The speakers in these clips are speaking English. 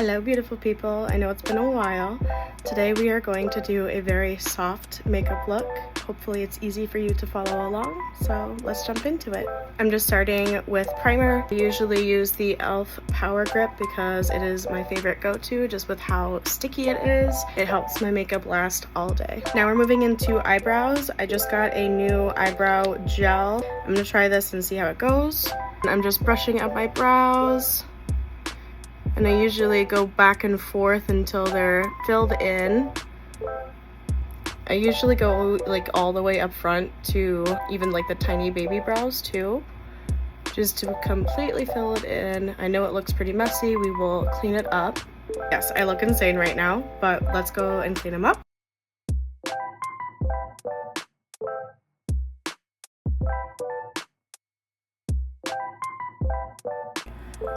Hello beautiful people, I know it's been a while. Today we are going to do a very soft makeup look. Hopefully it's easy for you to follow along, so let's jump into it. I'm just starting with primer. I usually use the e.l.f. Power Grip because it is my favorite go-to just with how sticky it is. It helps my makeup last all day. Now we're moving into eyebrows. I just got a new eyebrow gel. I'm gonna try this and see how it goes. I'm just brushing up my brows. And I usually go back and forth until they're filled in. I usually go like all the way up front to even like the tiny baby brows too, just to completely fill it in. I know it looks pretty messy. We will clean it up. Yes, I look insane right now, but let's go and clean them up.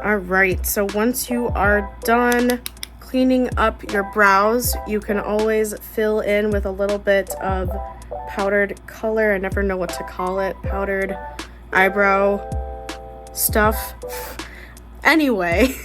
Alright, so once you are done cleaning up your brows, you can always fill in with a little bit of powdered color. I never know what to call it. Powdered eyebrow stuff. Anyway,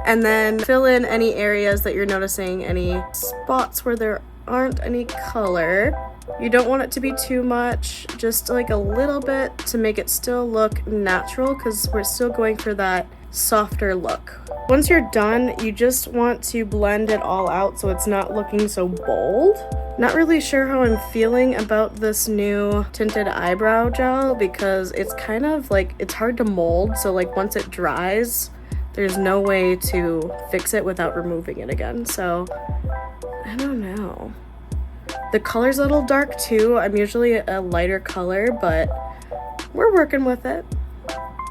and then fill in any areas that you're noticing, any spots where there aren't any color. You don't want it to be too much, just like a little bit to make it still look natural because we're still going for that softer look. Once you're done, you just want to blend it all out so it's not looking so bold. Not really sure how I'm feeling about this new tinted eyebrow gel because it's kind of like, it's hard to mold, so like once it dries, there's no way to fix it without removing it again, so I don't know. The color's a little dark too. I'm usually a lighter color, but we're working with it.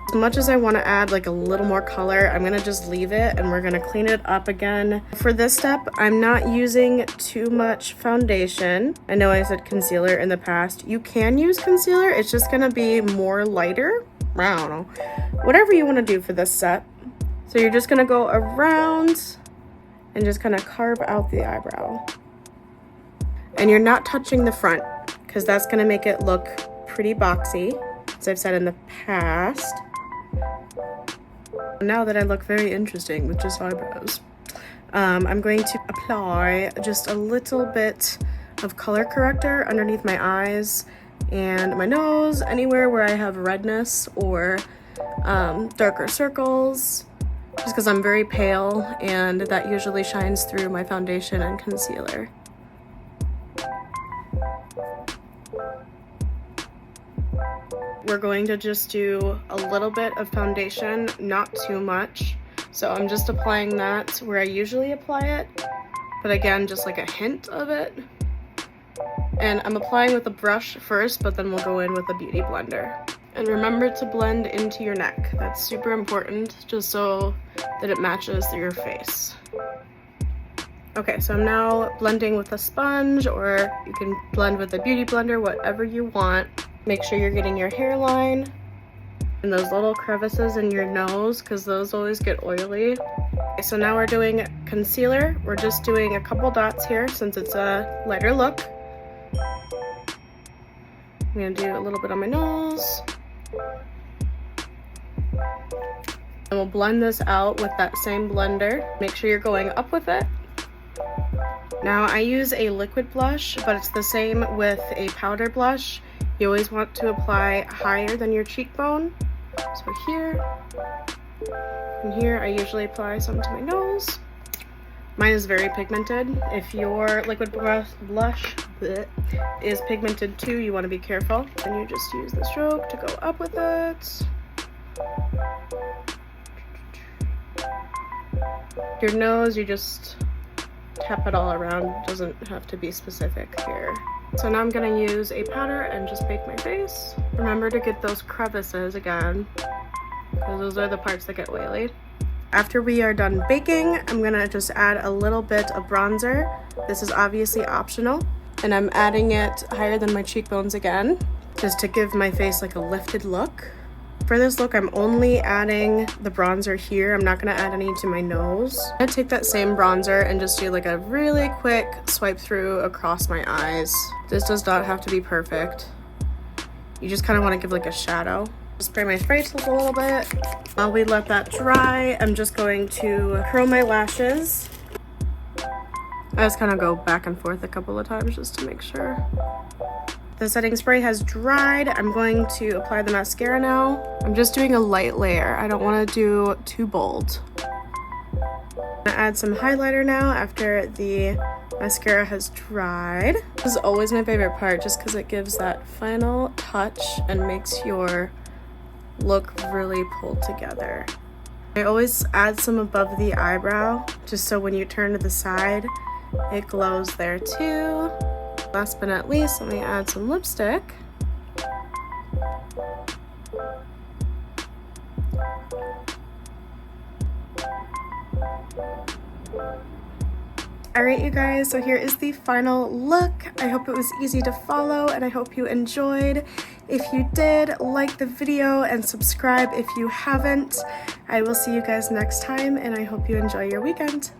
As much as I want to add like a little more color, I'm gonna just leave it and we're gonna clean it up again. For this step, I'm not using too much foundation. I know I said concealer in the past. You can use concealer, it's just gonna be more lighter. I don't know. Whatever you want to do for this step. So you're just gonna go around and just kind of carve out the eyebrow. And you're not touching the front because that's going to make it look pretty boxy, as I've said in the past. Now that I look very interesting with just eyebrows, I'm going to apply just a little bit of color corrector underneath my eyes and my nose, anywhere where I have redness or darker circles, just because I'm very pale and that usually shines through my foundation and concealer. We're going to just do a little bit of foundation, not too much. So I'm just applying that where I usually apply it, but again, just like a hint of it. And I'm applying with a brush first, but then we'll go in with a beauty blender. And remember to blend into your neck. That's super important, just so that it matches your face. Okay, so I'm now blending with a sponge, or you can blend with a beauty blender, whatever you want. Make sure you're getting your hairline and those little crevices in your nose because those always get oily. Okay, so now we're doing concealer. We're just doing a couple dots here since it's a lighter look. I'm gonna do a little bit on my nose. And we'll blend this out with that same blender. Make sure you're going up with it. Now I use a liquid blush, but it's the same with a powder blush. You always want to apply higher than your cheekbone. So here and here, I usually apply some to my nose. Mine is very pigmented. If your liquid blush is pigmented too, you want to be careful. And you just use the stroke to go up with it. Your nose, you just tap it all around. It doesn't have to be specific here. So now I'm gonna use a powder and just bake my face. Remember to get those crevices again, because those are the parts that get oily. After we are done baking, I'm gonna just add a little bit of bronzer. This is obviously optional, and I'm adding it higher than my cheekbones again, just to give my face like a lifted look. For this look, I'm only adding the bronzer here. I'm not gonna add any to my nose. I'm gonna take that same bronzer and just do like a really quick swipe through across my eyes. This does not have to be perfect. You just kind of want to give like a shadow. Spray my spray tools a little bit. While we let that dry, I'm just going to curl my lashes. I just kind of go back and forth a couple of times just to make sure. The setting spray has dried. I'm going to apply the mascara now. I'm just doing a light layer. I don't want to do too bold. I'm gonna add some highlighter now after the mascara has dried. This is always my favorite part just because it gives that final touch and makes your look really pulled together. I always add some above the eyebrow just so when you turn to the side, it glows there too. Last but not least, let me add some lipstick. Alright you guys, so here is the final look. I hope it was easy to follow and I hope you enjoyed. If you did, like the video and subscribe if you haven't. I will see you guys next time and I hope you enjoy your weekend.